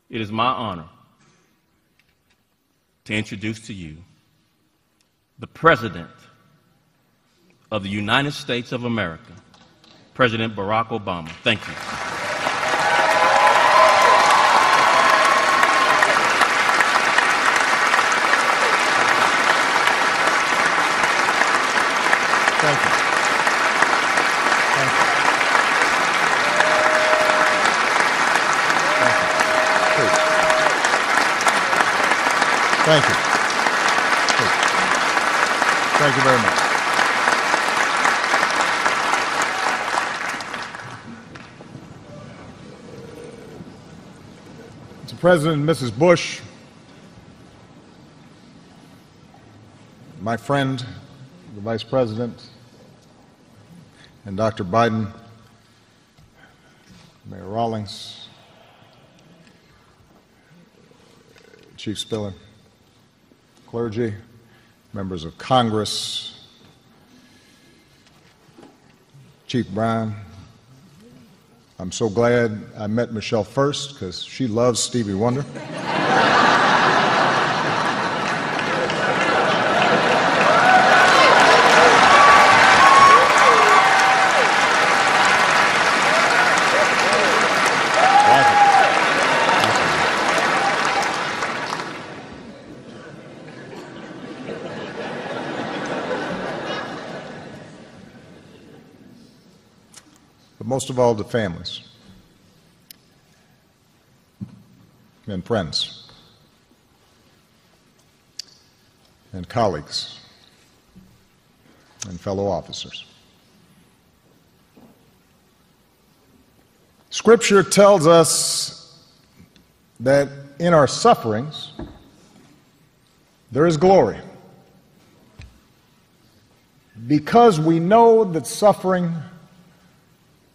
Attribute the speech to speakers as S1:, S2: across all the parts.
S1: It is my honor to introduce to you the President of the United States of America, President Barack Obama. Thank you.
S2: Thank you. Thank you. Thank you. Thank you. Thank you very much. Mr. President and Mrs. Bush, my friend, the Vice President, and Dr. Biden, Mayor Rawlings, Chief Spiller, clergy, members of Congress, Chief Brown. I'm so glad I met Michelle first because she loves Stevie Wonder. But most of all, to families and friends and colleagues and fellow officers. Scripture tells us that in our sufferings there is glory, because we know that suffering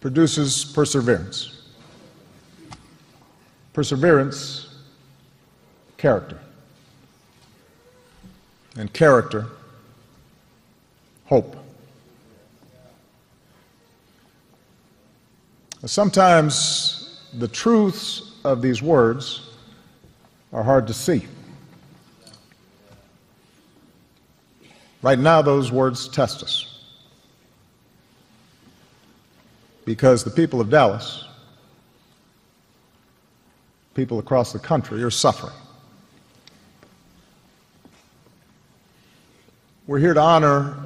S2: produces perseverance. Perseverance, character. And character, hope. Sometimes the truths of these words are hard to see. Right now, those words test us, because the people of Dallas, people across the country, are suffering. We're here to honor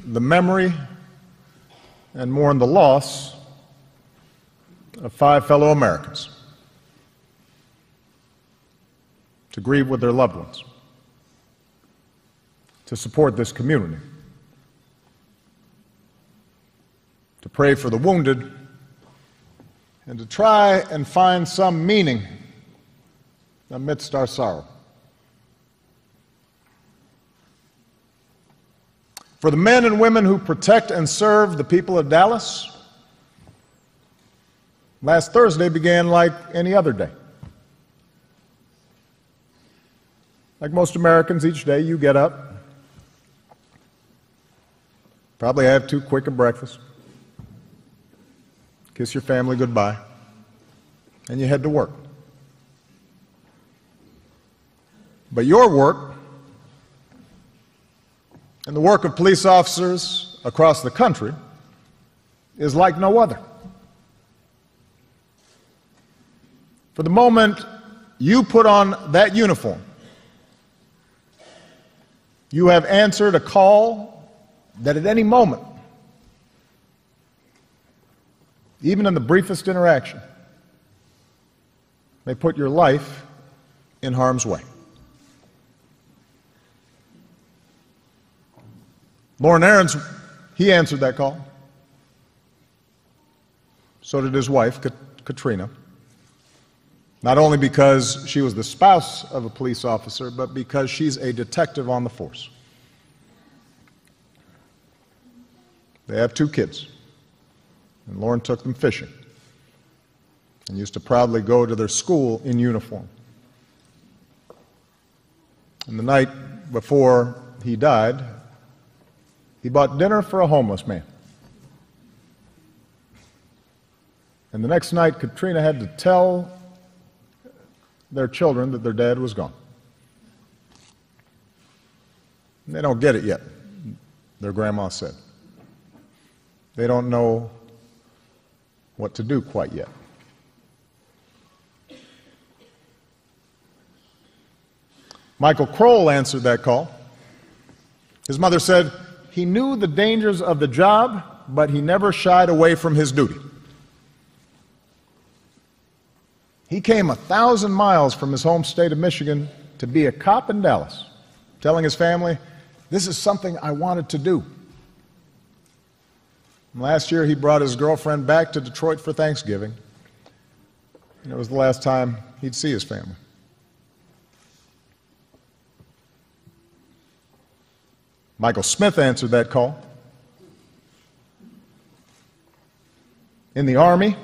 S2: the memory and mourn the loss of 5 fellow Americans, to grieve with their loved ones, to support this community, to pray for the wounded, and to try and find some meaning amidst our sorrow. For the men and women who protect and serve the people of Dallas, last Thursday began like any other day. Like most Americans, each day you get up, probably have too quick a breakfast, kiss your family goodbye, and you head to work. But your work and the work of police officers across the country is like no other. For the moment you put on that uniform, you have answered a call that at any moment, even in the briefest interaction, may put your life in harm's way. Loren Aarons, he answered that call. So did his wife, Katrina. Not only because she was the spouse of a police officer, but because she's a detective on the force. They have 2 kids, and Loren took them fishing and used to proudly go to their school in uniform. And the night before he died, he bought dinner for a homeless man. And the next night, Katrina had to tell their children that their dad was gone. And they don't get it yet, their grandma said. They don't know what to do quite yet. Michael Kroll answered that call. His mother said he knew the dangers of the job, but he never shied away from his duty. He came 1,000 miles from his home state of Michigan to be a cop in Dallas, telling his family, "This is something I wanted to do." And last year, he brought his girlfriend back to Detroit for Thanksgiving, and it was the last time he'd see his family. Michael Smith answered that call. In the Army,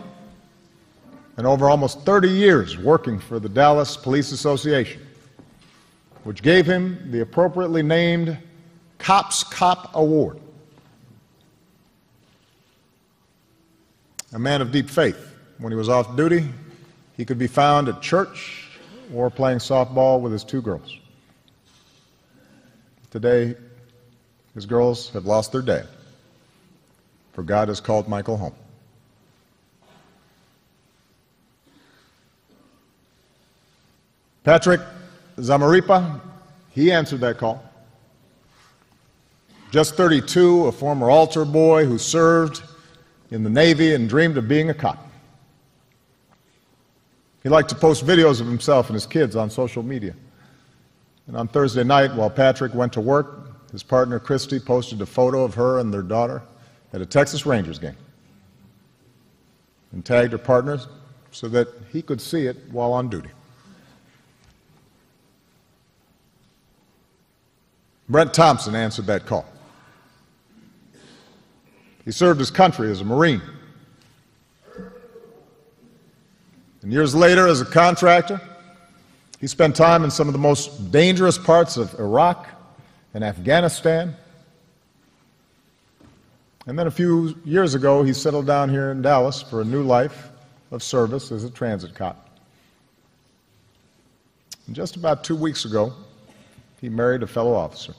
S2: and over almost 30 years working for the Dallas Police Association, which gave him the appropriately named Cops Cop Award. A man of deep faith. When he was off duty, he could be found at church or playing softball with his two girls. Today, his girls have lost their dad, for God has called Michael home. Patrick Zamarripa, he answered that call. Just 32, a former altar boy who served in the Navy and dreamed of being a cop. He liked to post videos of himself and his kids on social media. And on Thursday night, while Patrick went to work, his partner Christy posted a photo of her and their daughter at a Texas Rangers game and tagged her partner so that he could see it while on duty. Brent Thompson answered that call. He served his country as a Marine. And years later, as a contractor, he spent time in some of the most dangerous parts of Iraq and Afghanistan. And then a few years ago, he settled down here in Dallas for a new life of service as a transit cop. And just about 2 weeks ago, he married a fellow officer.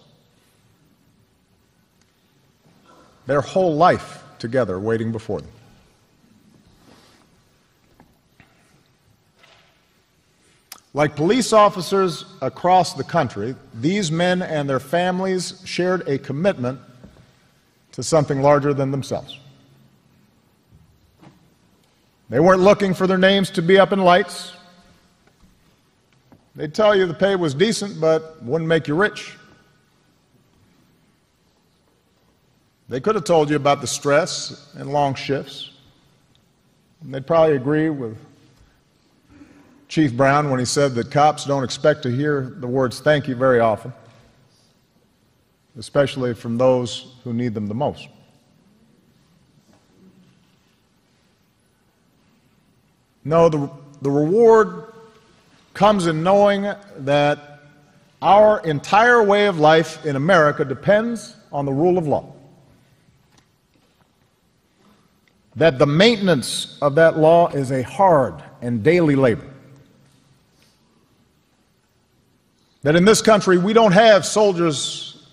S2: Their whole life together waiting before them. Like police officers across the country, these men and their families shared a commitment to something larger than themselves. They weren't looking for their names to be up in lights. They'd tell you the pay was decent, but wouldn't make you rich. They could have told you about the stress and long shifts. And they'd probably agree with Chief Brown when he said that cops don't expect to hear the words thank you very often, especially from those who need them the most. No, the reward comes in knowing that our entire way of life in America depends on the rule of law. That the maintenance of that law is a hard and daily labor. That in this country we don't have soldiers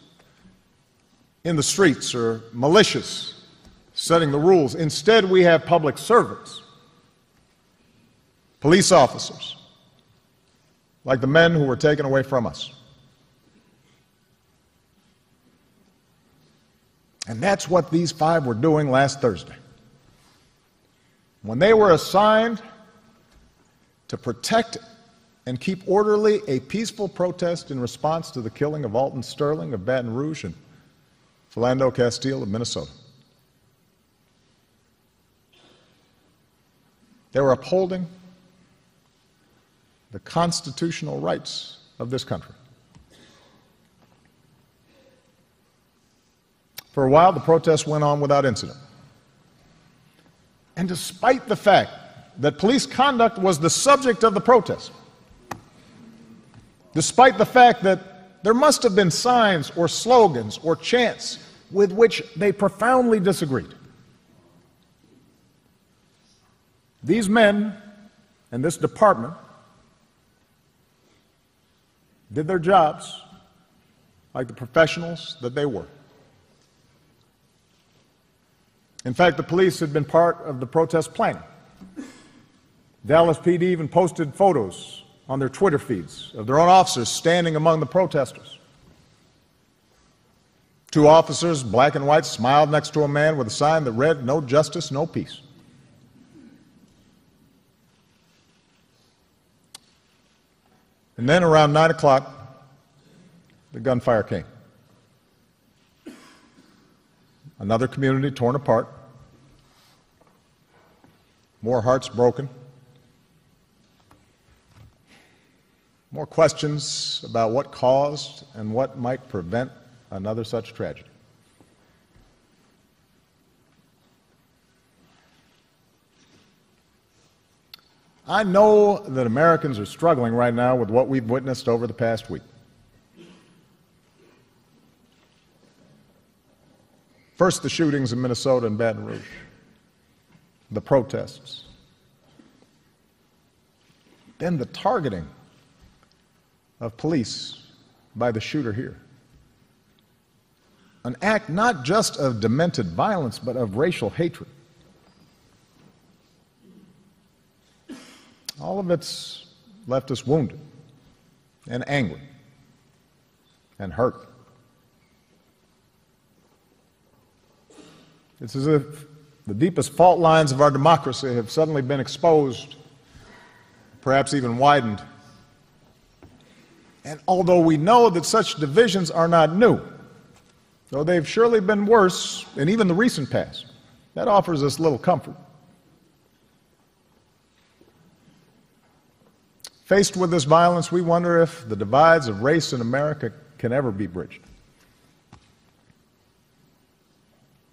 S2: in the streets or militias setting the rules. Instead, we have public servants, police officers, like the men who were taken away from us. And that's what these 5 were doing last Thursday. When they were assigned to protect and keep orderly a peaceful protest in response to the killing of Alton Sterling of Baton Rouge and Philando Castile of Minnesota. They were upholding the constitutional rights of this country. For a while, the protests went on without incident. And despite the fact that police conduct was the subject of the protest, despite the fact that there must have been signs or slogans or chants with which they profoundly disagreed, these men and this department did their jobs like the professionals that they were. In fact, the police had been part of the protest planning. Dallas PD even posted photos on their Twitter feeds of their own officers standing among the protesters. Two officers, black and white, smiled next to a man with a sign that read, "No justice, no peace." And then around 9 o'clock, the gunfire came. Another community torn apart, more hearts broken, more questions about what caused and what might prevent another such tragedy. I know that Americans are struggling right now with what we've witnessed over the past week. First, the shootings in Minnesota and Baton Rouge, the protests, then the targeting of police by the shooter here. An act not just of demented violence, but of racial hatred. All of it's left us wounded and angry and hurt. It's as if the deepest fault lines of our democracy have suddenly been exposed, perhaps even widened. And although we know that such divisions are not new, though they've surely been worse in even the recent past, that offers us little comfort. Faced with this violence, we wonder if the divides of race in America can ever be bridged.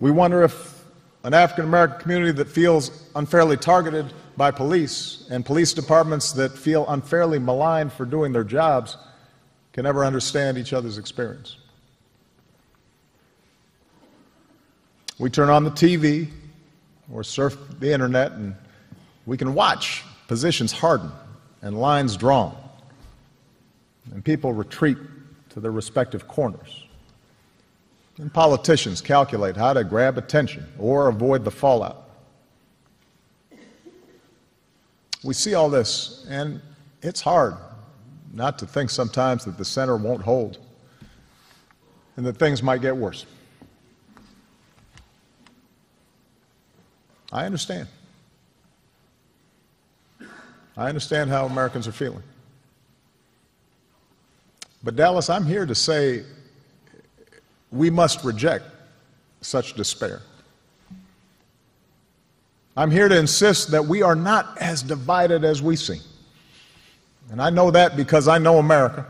S2: We wonder if an African American community that feels unfairly targeted by police and police departments that feel unfairly maligned for doing their jobs can ever understand each other's experience. We turn on the TV or surf the internet and we can watch positions harden and lines drawn, and people retreat to their respective corners. And politicians calculate how to grab attention or avoid the fallout. We see all this, and it's hard not to think sometimes that the center won't hold and that things might get worse. I understand. I understand how Americans are feeling. But Dallas, I'm here to say we must reject such despair. I'm here to insist that we are not as divided as we seem. And I know that because I know America.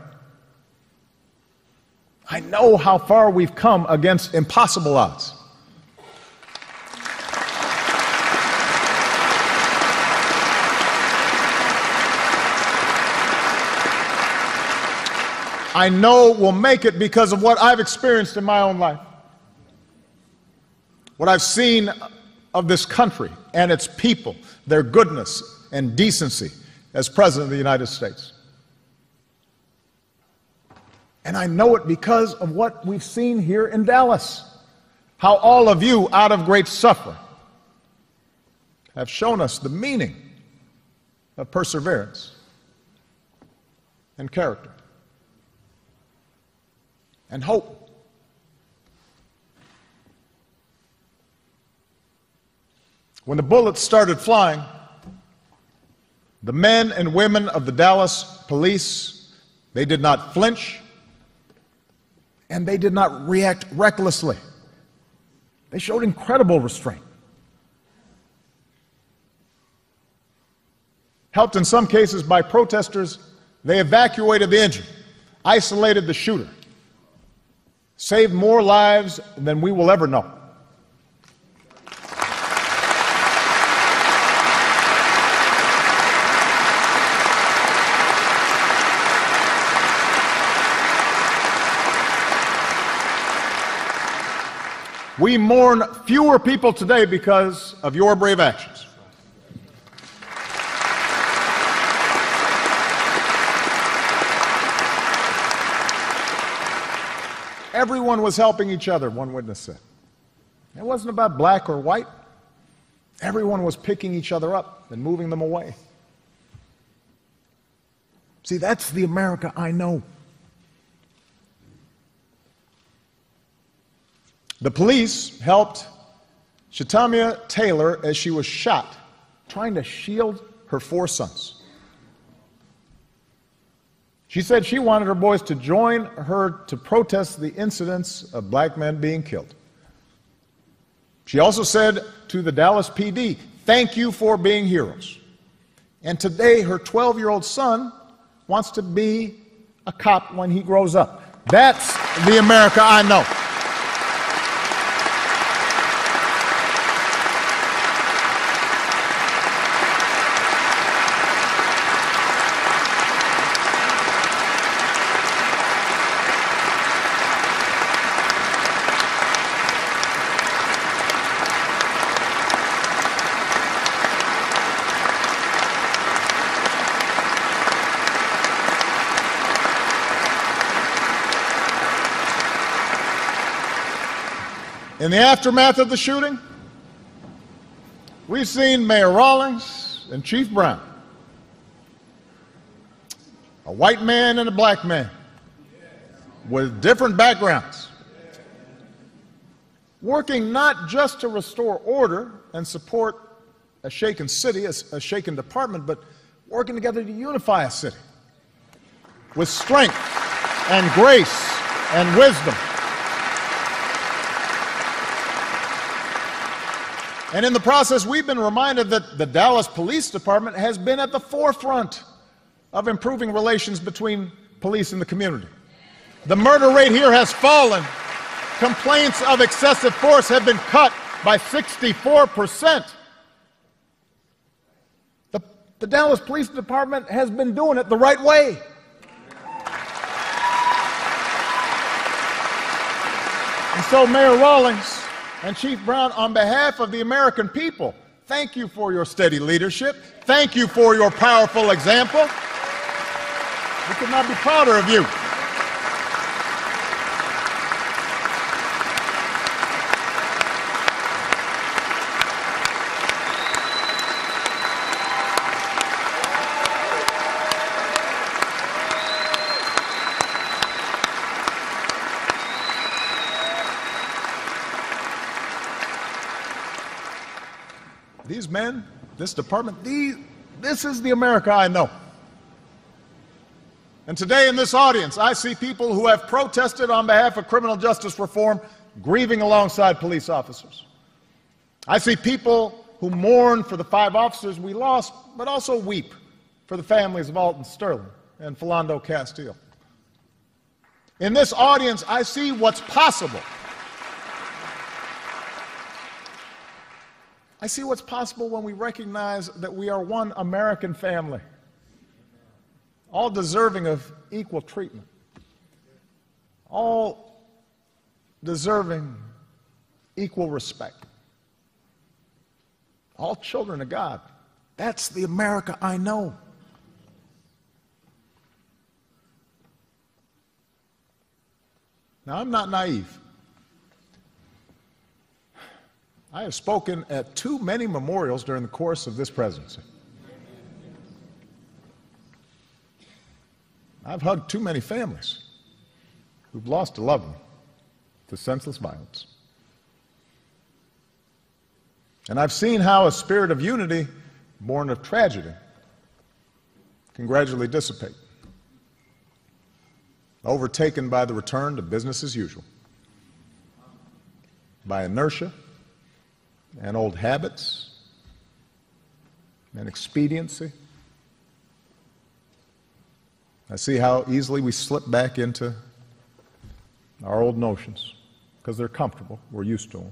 S2: I know how far we've come against impossible odds. I know we'll make it because of what I've experienced in my own life, what I've seen of this country and its people, their goodness and decency as President of the United States. And I know it because of what we've seen here in Dallas, how all of you, out of great suffering, have shown us the meaning of perseverance and character and hope. When the bullets started flying, the men and women of the Dallas police, they did not flinch and they did not react recklessly. They showed incredible restraint. Helped in some cases by protesters, they evacuated the injured, isolated the shooter, saved more lives than we will ever know. We mourn fewer people today because of your brave actions. Everyone was helping each other, one witness said. It wasn't about black or white. Everyone was picking each other up and moving them away. See, that's the America I know. The police helped Shetamia Taylor as she was shot, trying to shield her 4 sons. She said she wanted her boys to join her to protest the incidents of black men being killed. She also said to the Dallas PD, "Thank you for being heroes." And today her 12-year-old son wants to be a cop when he grows up. That's the America I know. In the aftermath of the shooting, we've seen Mayor Rawlings and Chief Brown, a white man and a black man with different backgrounds, working not just to restore order and support a shaken city, a shaken department, but working together to unify a city with strength and grace and wisdom. And in the process, we've been reminded that the Dallas Police Department has been at the forefront of improving relations between police and the community. The murder rate here has fallen. Complaints of excessive force have been cut by 64%. The Dallas Police Department has been doing it the right way. And so, Mayor Rawlings and Chief Brown, on behalf of the American people, thank you for your steady leadership. Thank you for your powerful example. We could not be prouder of you. These men, this department, this is the America I know. And today in this audience, I see people who have protested on behalf of criminal justice reform, grieving alongside police officers. I see people who mourn for the 5 officers we lost, but also weep for the families of Alton Sterling and Philando Castile. In this audience, I see what's possible. I see what's possible when we recognize that we are one American family, all deserving of equal treatment, all deserving equal respect, all children of God. That's the America I know. Now, I'm not naive. I have spoken at too many memorials during the course of this presidency. I've hugged too many families who've lost a loved one to senseless violence. And I've seen how a spirit of unity born of tragedy can gradually dissipate, overtaken by the return to business as usual, by inertia and old habits and expediency. I see how easily we slip back into our old notions because they're comfortable, we're used to them.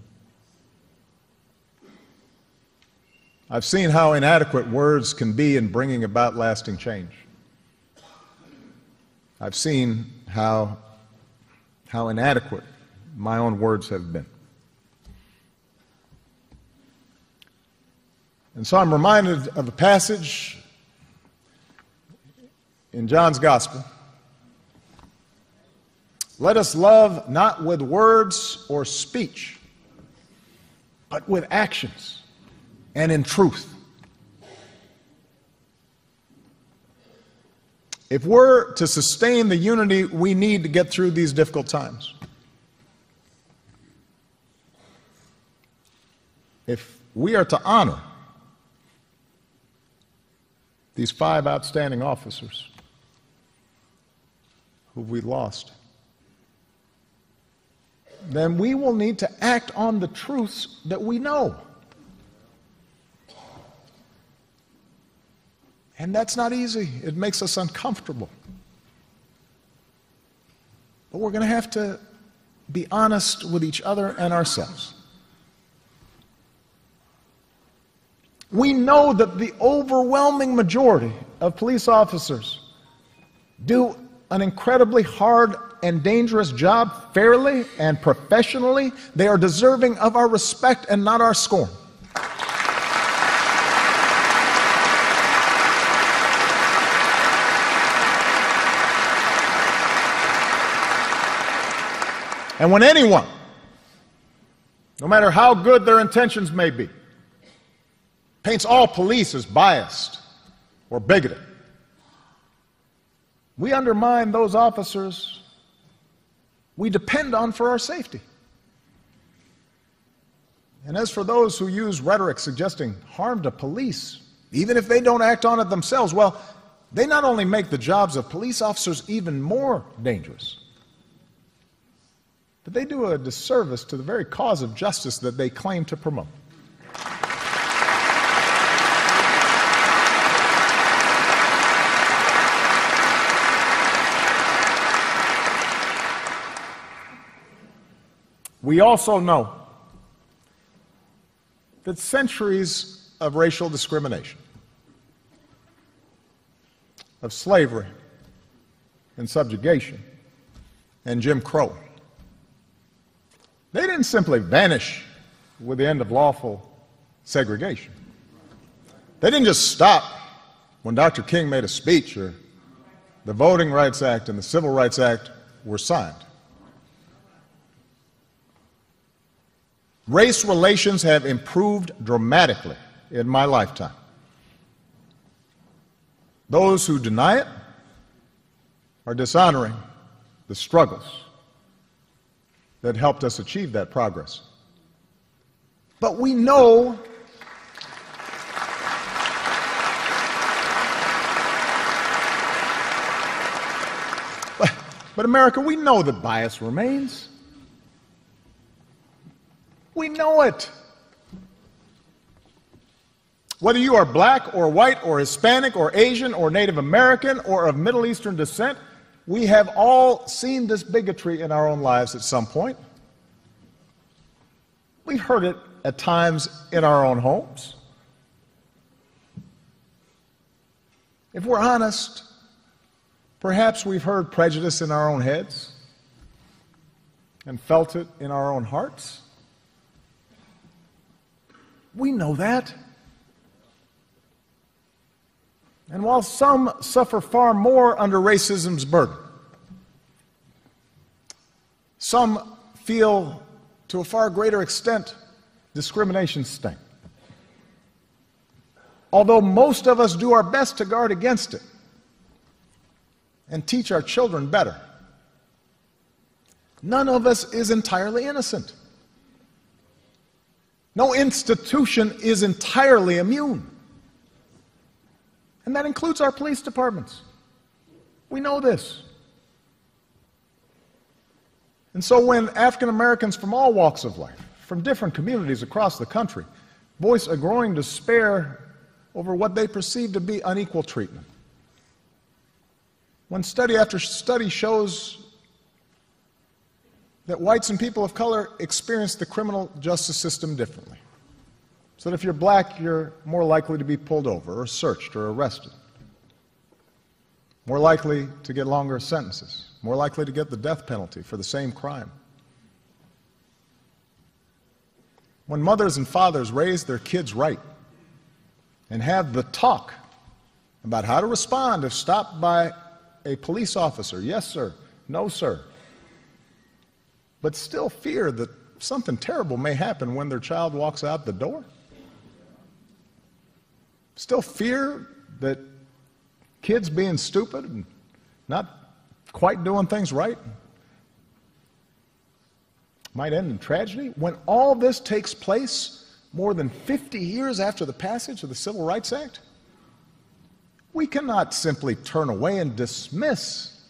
S2: I've seen how inadequate words can be in bringing about lasting change. I've seen how inadequate my own words have been. And so I'm reminded of a passage in John's Gospel Let us love not with words or speech, but with actions and in truth. If we're to sustain the unity we need to get through these difficult times, if we are to honor these 5 outstanding officers who we lost, then we will need to act on the truths that we know. And that's not easy. It makes us uncomfortable. But we're going to have to be honest with each other and ourselves. We know that the overwhelming majority of police officers do an incredibly hard and dangerous job fairly and professionally. They are deserving of our respect and not our scorn. And when anyone, no matter how good their intentions may be, paints all police as biased or bigoted, we undermine those officers we depend on for our safety. And as for those who use rhetoric suggesting harm to police, even if they don't act on it themselves, well, they not only make the jobs of police officers even more dangerous, but they do a disservice to the very cause of justice that they claim to promote. We also know that centuries of racial discrimination, of slavery and subjugation and Jim Crow, they didn't simply vanish with the end of lawful segregation. They didn't just stop when Dr. King made a speech or the Voting Rights Act and the Civil Rights Act were signed. Race relations have improved dramatically in my lifetime. Those who deny it are dishonoring the struggles that helped us achieve that progress. But we know but America, we know that bias remains. We know it. Whether you are black or white or Hispanic or Asian or Native American or of Middle Eastern descent, we have all seen this bigotry in our own lives at some point. We've heard it at times in our own homes. If we're honest, perhaps we've heard prejudice in our own heads and felt it in our own hearts. We know that. And while some suffer far more under racism's burden, some feel to a far greater extent discrimination's sting. Although most of us do our best to guard against it and teach our children better, none of us is entirely innocent. No institution is entirely immune. And that includes our police departments. We know this. And so when African Americans from all walks of life, from different communities across the country, voice a growing despair over what they perceive to be unequal treatment, when study after study shows that whites and people of color experience the criminal justice system differently. So that if you're black, you're more likely to be pulled over or searched or arrested, more likely to get longer sentences, more likely to get the death penalty for the same crime. When mothers and fathers raise their kids right and have the talk about how to respond if stopped by a police officer, yes sir, no sir, but still fear that something terrible may happen when their child walks out the door? Still fear that kids being stupid and not quite doing things right might end in tragedy? When all this takes place more than 50 years after the passage of the Civil Rights Act, we cannot simply turn away and dismiss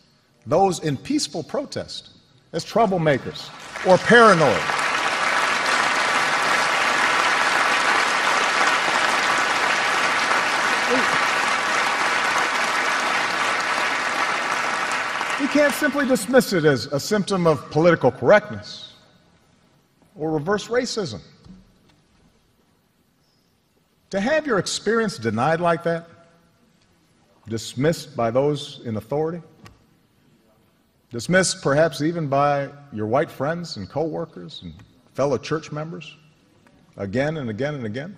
S2: those in peaceful protest as troublemakers or paranoid. We can't simply dismiss it as a symptom of political correctness or reverse racism. To have your experience denied like that, dismissed by those in authority, dismissed perhaps even by your white friends and co-workers and fellow church members, again and again and again,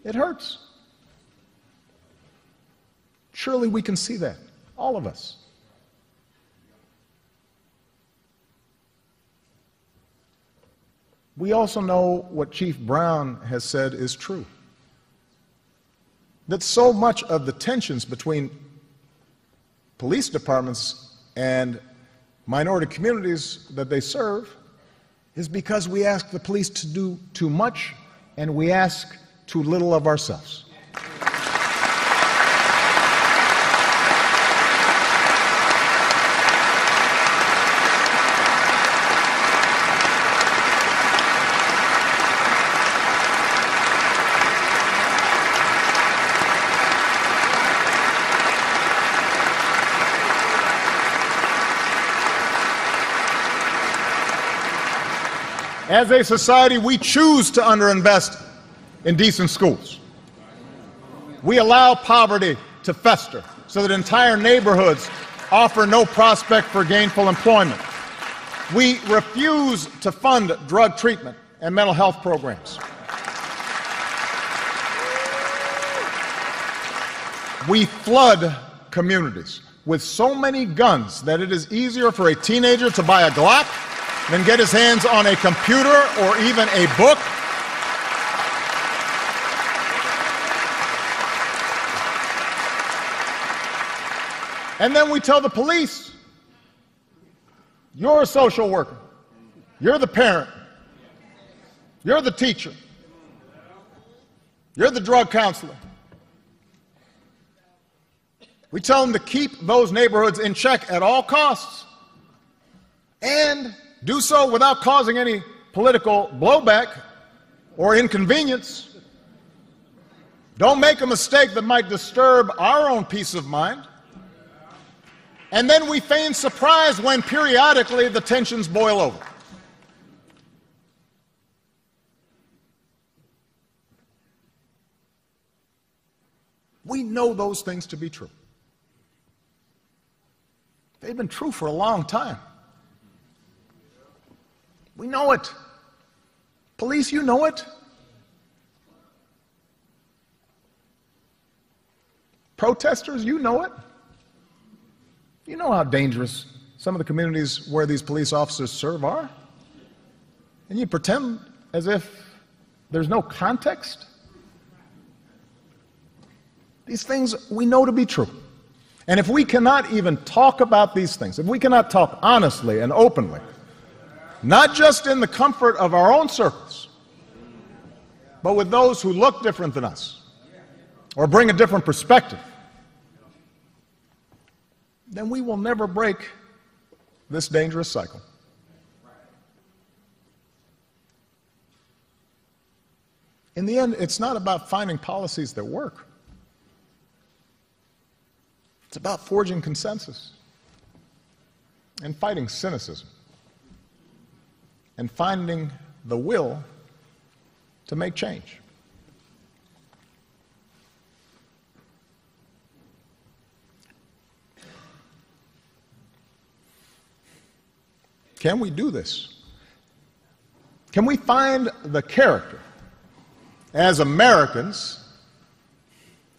S2: it hurts. Surely we can see that, all of us. We also know what Chief Brown has said is true, that so much of the tensions between police departments and minority communities that they serve is because we ask the police to do too much and we ask too little of ourselves. As a society, we choose to underinvest in decent schools. We allow poverty to fester so that entire neighborhoods offer no prospect for gainful employment. We refuse to fund drug treatment and mental health programs. We flood communities with so many guns that it is easier for a teenager to buy a Glock than get his hands on a computer or even a book. And then we tell the police, you're a social worker, you're the parent, you're the teacher, you're the drug counselor. We tell them to keep those neighborhoods in check at all costs and do so without causing any political blowback or inconvenience. Don't make a mistake that might disturb our own peace of mind. And then we feign surprise when periodically the tensions boil over. We know those things to be true. They've been true for a long time. We know it. Police, you know it. Protesters, you know it. You know how dangerous some of the communities where these police officers serve are. And you pretend as if there's no context. These things we know to be true. And if we cannot even talk about these things, if we cannot talk honestly and openly, not just in the comfort of our own circles, but with those who look different than us or bring a different perspective, then we will never break this dangerous cycle. In the end, it's not about finding policies that work. It's about forging consensus and fighting cynicism and finding the will to make change. Can we do this? Can we find the character as Americans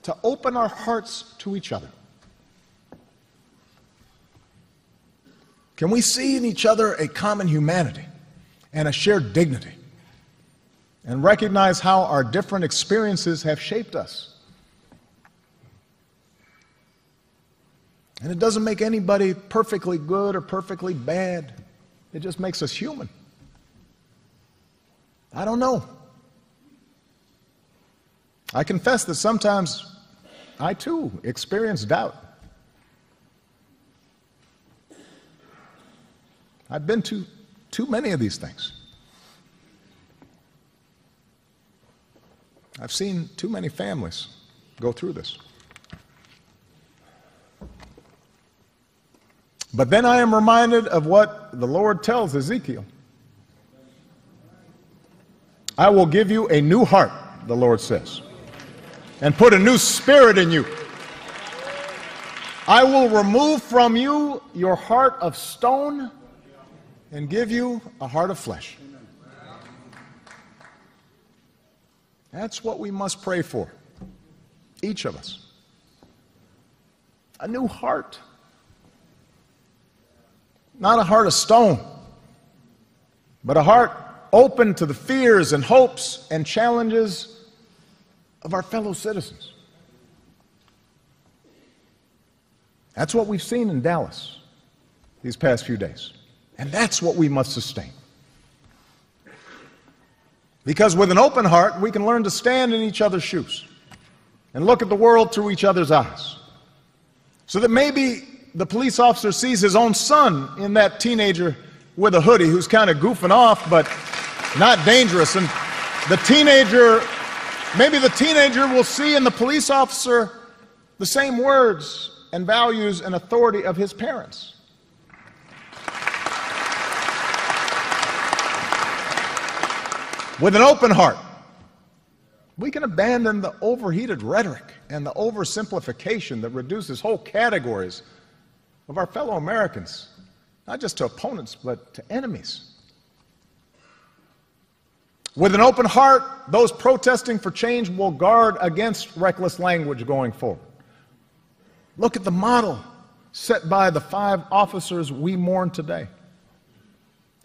S2: to open our hearts to each other? Can we see in each other a common humanity and a shared dignity, and recognize how our different experiences have shaped us? And it doesn't make anybody perfectly good or perfectly bad. It just makes us human. I don't know. I confess that sometimes I too experience doubt. I've been to too many of these things. I've seen too many families go through this. But then I am reminded of what the Lord tells Ezekiel. I will give you a new heart, the Lord says, and put a new spirit in you. I will remove from you your heart of stone and give you a heart of flesh. That's what we must pray for, each of us. A new heart. Not a heart of stone, but a heart open to the fears and hopes and challenges of our fellow citizens. That's what we've seen in Dallas these past few days. And that's what we must sustain. Because with an open heart, we can learn to stand in each other's shoes and look at the world through each other's eyes. So that maybe the police officer sees his own son in that teenager with a hoodie who's kind of goofing off but not dangerous. And maybe the teenager will see in the police officer the same words and values and authority of his parents. With an open heart, we can abandon the overheated rhetoric and the oversimplification that reduces whole categories of our fellow Americans, not just to opponents, but to enemies. With an open heart, those protesting for change will guard against reckless language going forward. Look at the model set by the 5 officers we mourn today.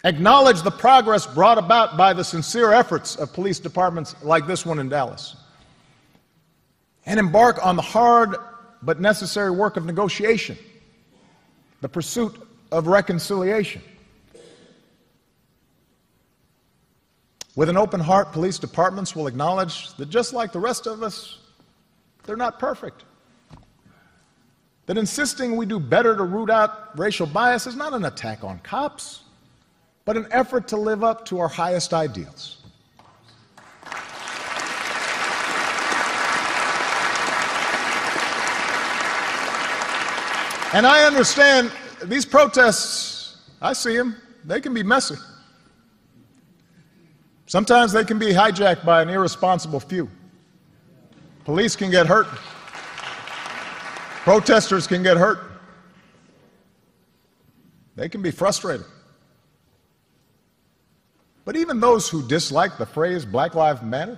S2: Acknowledge the progress brought about by the sincere efforts of police departments like this one in Dallas. And embark on the hard but necessary work of negotiation, the pursuit of reconciliation. With an open heart, police departments will acknowledge that just like the rest of us, they're not perfect. That insisting we do better to root out racial bias is not an attack on cops, but an effort to live up to our highest ideals. And I understand these protests, I see them, they can be messy. Sometimes they can be hijacked by an irresponsible few. Police can get hurt. Protesters can get hurt. They can be frustrated. But even those who dislike the phrase Black Lives Matter,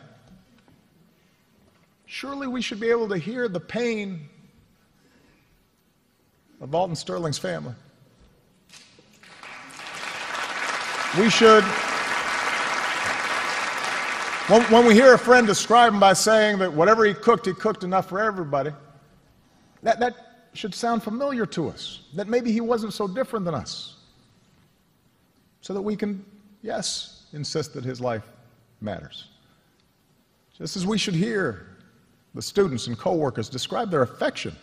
S2: surely we should be able to hear the pain of Alton Sterling's family. We should, when we hear a friend describe him by saying that whatever he cooked enough for everybody, that should sound familiar to us, that maybe he wasn't so different than us, so that we can, yes, insist that his life matters. Just as we should hear the students and co-workers describe their affection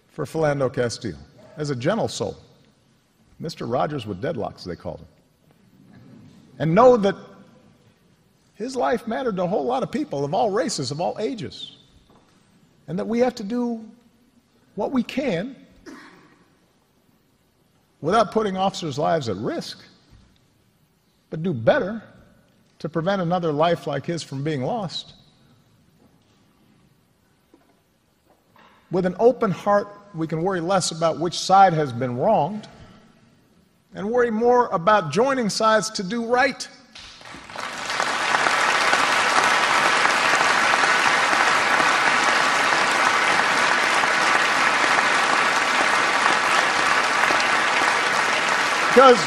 S2: for Philando Castile as a gentle soul, Mr. Rogers with deadlocks, they called him, and know that his life mattered to a whole lot of people of all races, of all ages, and that we have to do what we can without putting officers' lives at risk, but do better to prevent another life like his from being lost. With an open heart, we can worry less about which side has been wronged and worry more about joining sides to do right. Because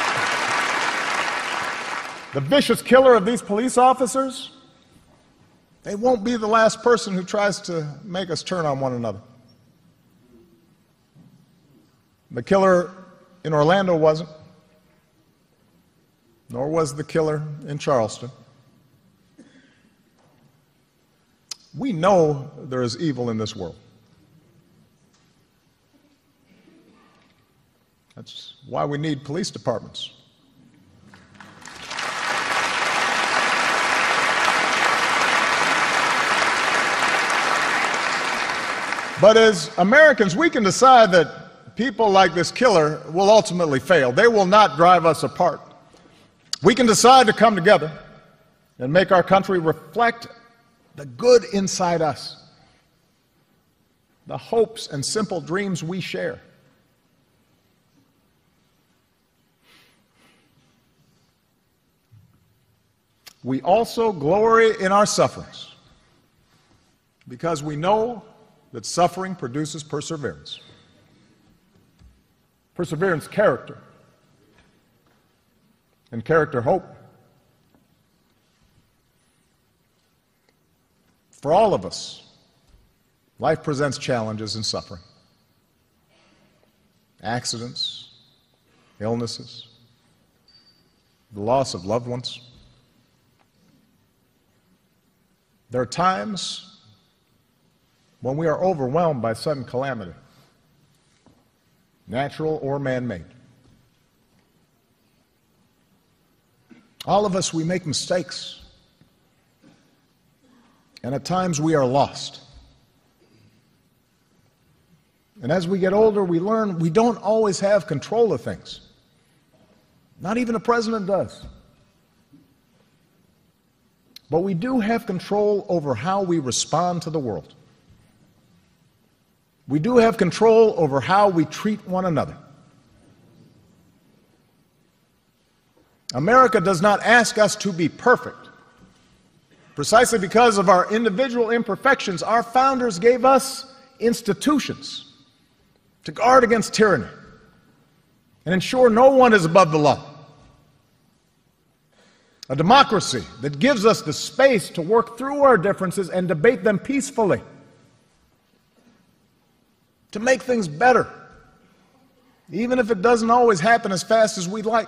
S2: the vicious killer of these police officers, they won't be the last person who tries to make us turn on one another. The killer in Orlando wasn't, nor was the killer in Charleston. We know there is evil in this world. That's why we need police departments. But as Americans, we can decide that people like this killer will ultimately fail. They will not drive us apart. We can decide to come together and make our country reflect the good inside us, the hopes and simple dreams we share. We also glory in our sufferings because we know that suffering produces perseverance. Perseverance, character, and character, hope. For all of us, life presents challenges and suffering. Accidents, illnesses, the loss of loved ones. There are times when we are overwhelmed by sudden calamity, natural or man-made. All of us, we make mistakes. And at times we are lost. And as we get older, we learn we don't always have control of things. Not even a president does. But we do have control over how we respond to the world. We do have control over how we treat one another. America does not ask us to be perfect. Precisely because of our individual imperfections, our founders gave us institutions to guard against tyranny and ensure no one is above the law. A democracy that gives us the space to work through our differences and debate them peacefully, to make things better, even if it doesn't always happen as fast as we'd like.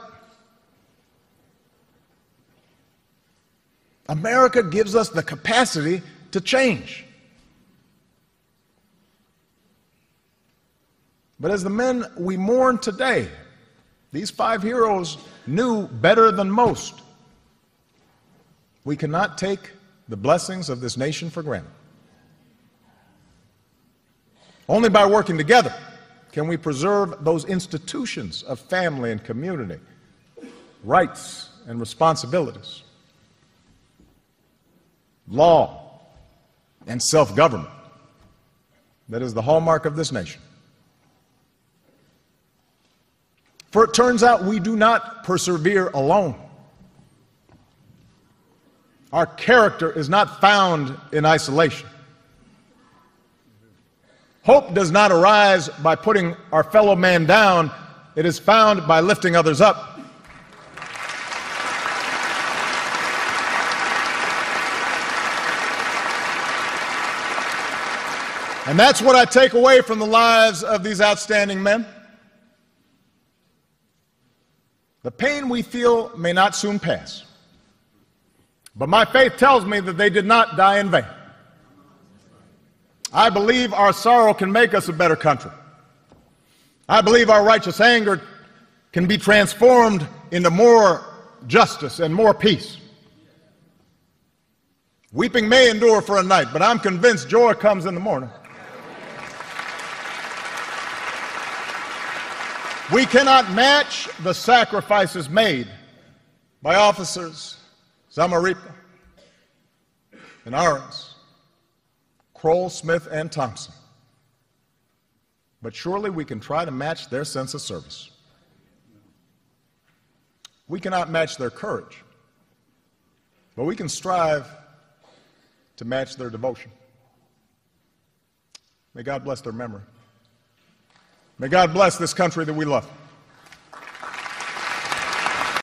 S2: America gives us the capacity to change. But as the men we mourn today, these 5 heroes knew better than most. We cannot take the blessings of this nation for granted. Only by working together can we preserve those institutions of family and community, rights and responsibilities, law and self-government that is the hallmark of this nation. For it turns out we do not persevere alone. Our character is not found in isolation. Hope does not arise by putting our fellow man down. It is found by lifting others up. And that's what I take away from the lives of these outstanding men. The pain we feel may not soon pass, but my faith tells me that they did not die in vain. I believe our sorrow can make us a better country. I believe our righteous anger can be transformed into more justice and more peace. Weeping may endure for a night, but I'm convinced joy comes in the morning. We cannot match the sacrifices made by officers Zamarripa and Ahrens, Kroll, Smith, and Thompson. But surely we can try to match their sense of service. We cannot match their courage, but we can strive to match their devotion. May God bless their memory. May God bless this country that we love.